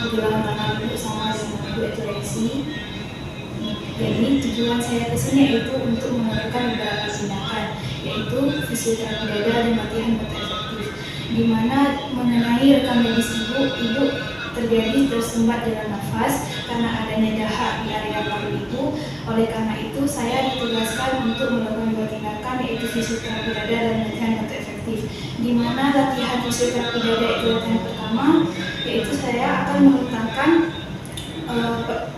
pergelangan tangan ibu sama dengan ibu itu dari sini. Jadi tujuan saya kesini yaitu untuk melakukan beberapa tindakan, yaitu fisioterapi dada dan latihan mata efektif. Di mana mengenai rekam medis ibu terjadi tersumbat dalam nafas karena adanya dahak di area paru ibu. Oleh karena itu saya ditugaskan untuk melakukan dua tindakan, yaitu fisioterapi dada dan latihan mata efektif. Di mana latihan fisioterapi dada itu latihan pertama, yaitu saya akan meletakkan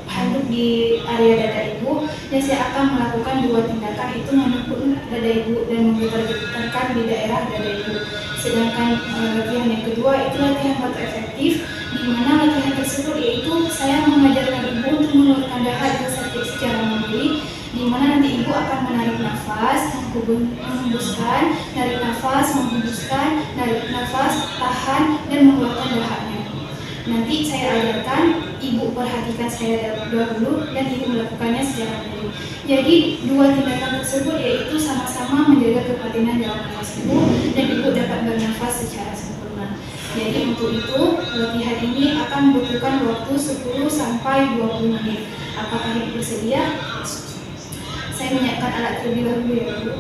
handuk di area dada ibu dan saya akan melakukan dua tindakan, itu menekuk dada ibu dan memutar-putarkan di daerah dada ibu. Sedangkan latihan yang kedua itu latihan mata efektif, di mana latihan tersebut yaitu saya mengajarkan ibu untuk mengeluarkan dahak dan sakit secara mandiri, di mana nanti ibu akan menarik nafas, menghembuskan, narik nafas, menghembuskan, narik nafas, tahan dan mengeluarkan dahaknya. Nanti saya ajarkan, ibu perhatikan saya dahulu dan ibu melakukannya secara mandiri. Jadi dua tindakan tersebut yaitu sama-sama menjaga kepatinan dalam nafas ibu dan ibu dapat bernafas secara sempurna. Jadi untuk itu latihan ini akan membutuhkan waktu 10 sampai 20 menit. Apakah ibu bersedia? Saya menyiapkan alat terlebih dahulu ya Bu.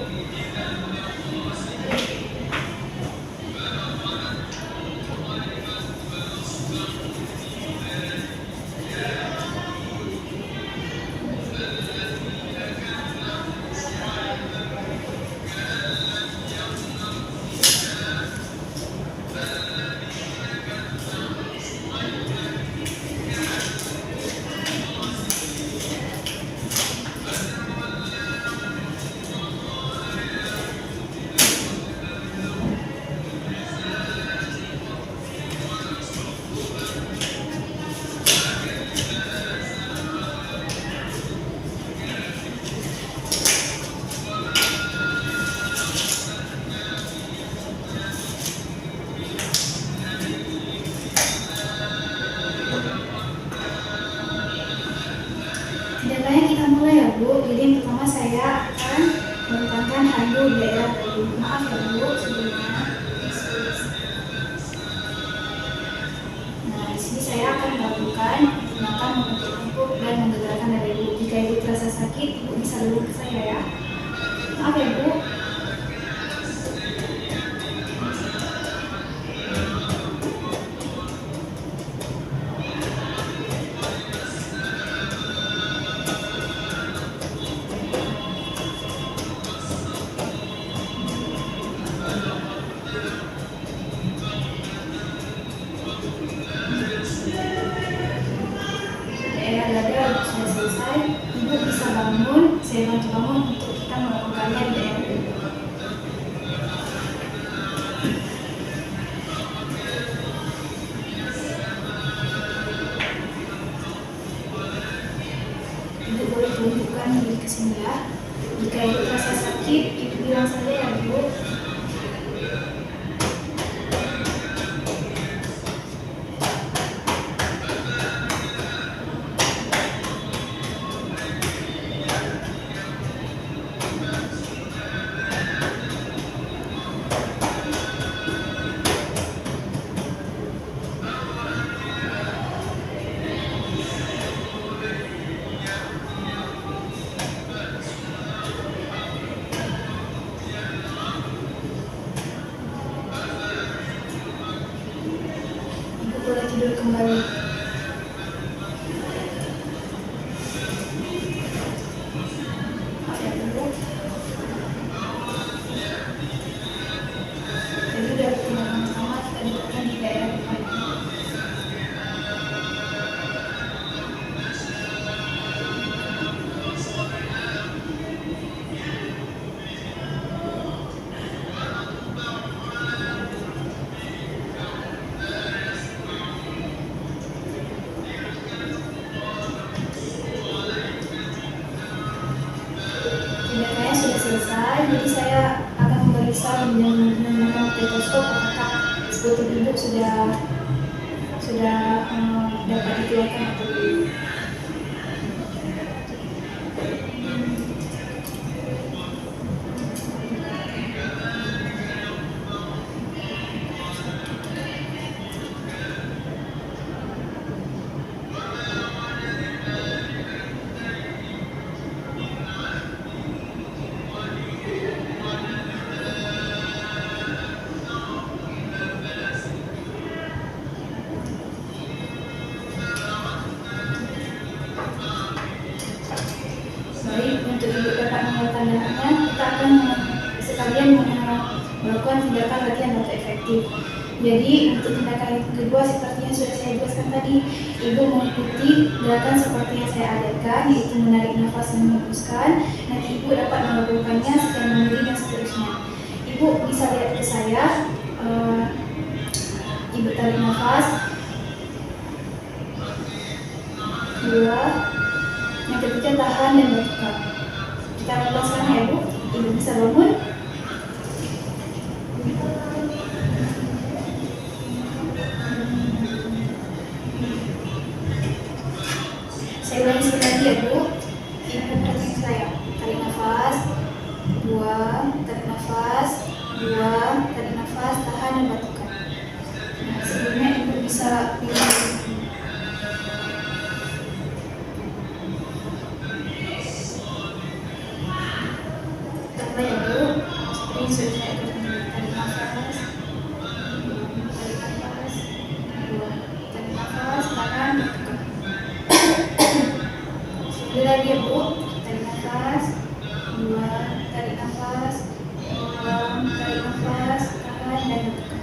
Tindakannya kita mulai ya Bu. Jadi yang pertama saya akan meletakkan handuk di daerah dada. Maaf ya Bu sebelumnya. Nah di sini saya akan melakukan tindakan menekuk dan menggerakkan dada ibu. Jika ibu terasa sakit, ibu bisa dulu ke saya ya. Maaf ya Bu. Daerah dada sudah selesai, ibu bisa bangun, saya bantu bangun untuk kita melakukannya di daerah dada. Ibu boleh tunjukkan diri ke sini ya. Jika ibu terasa sakit, ibu bilang saja ya Bu. Boleh tidur kembali. Maaf ya Bu. Jadi dari tindakan pertama kita dudukkan di daerah depan. Tindakannya sudah selesai, jadi saya akan memeriksa menggunakan stetoskop apakah sekutu ibu sudah dapat dikeluarkan atau belum. efektif. Jadi untuk tindakan yang kedua seperti yang sudah saya jelaskan tadi, ibu mengikuti gerakan seperti yang saya ajarkan, yaitu menarik nafas dan menghembuskan. Nanti ibu dapat melakukannya secara mandiri dan seterusnya. Ibu bisa lihat ke saya. Ibu tarik nafas, 2, yang ketiga tahan dan batukan. Kita lakukan sekarang ya Bu. Ibu bisa bangun. Saya ulangi sekali lagi ya Bu. Ibu perhatikan saya. Tarik nafas, 2, tarik nafas, 2, tarik nafas, tahan dan batukan. Nah, sebelumnya ibu bisa pilih. Coba ya Bu. Ini sudah saya kerjakan. Tarik nafas, 2, tarik nafas, tahan, batukan. Sekali lagi ya Bu. Tarik nafas, 2, tarik nafas, 2, tarik nafas, tahan dan batukan.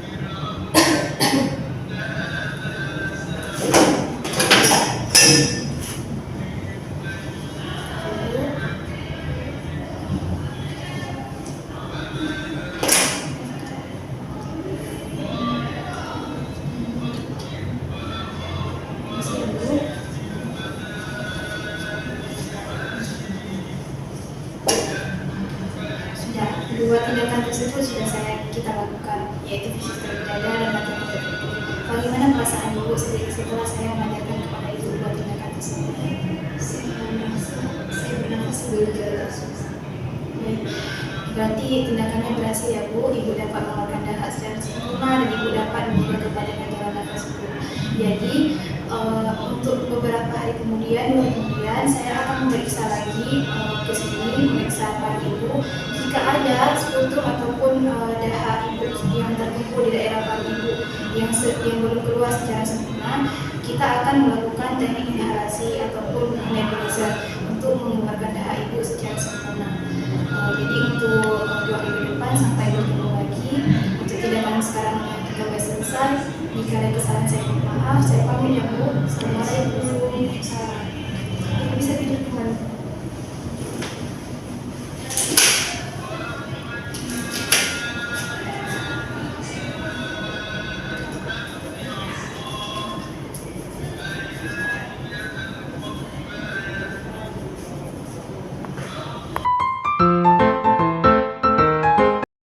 Dua tindakan tersebut sudah kita lakukan, yaitu fisioterapi dada dan latihan efektif. Bagaimana perasaan ibu setelah saya mengajarkan kepada ibu dua tindakan tersebut? Saya bernafas lebih susah. Berarti tindakannya berhasil ya Bu. Ibu dapat mengeluarkan dahak secara sempurna dan ibu dapat menjaga kepada natural nafas ibu. Jadi untuk beberapa hari kemudian, 2 hari kemudian, saya akan memeriksa lagi ke sini, memeriksa paru ibu. Jika ada sekutu ataupun dahak ibu yang terkumpul di daerah paru ibu yang belum keluar secara sempurna, kita akan melakukan teknik inhalasi ataupun nebulizer untuk mengeluarkan dahak ibu secara sempurna. Jadi untuk 2 minggu depan sampai bertemu lagi. Untuk tindakan sekarang kita sudah selesai. Jika ada kesalahan saya mohon maaf. Saya pamit ya Bu. Assalamualaikum. Ibu bisa tidur kembali.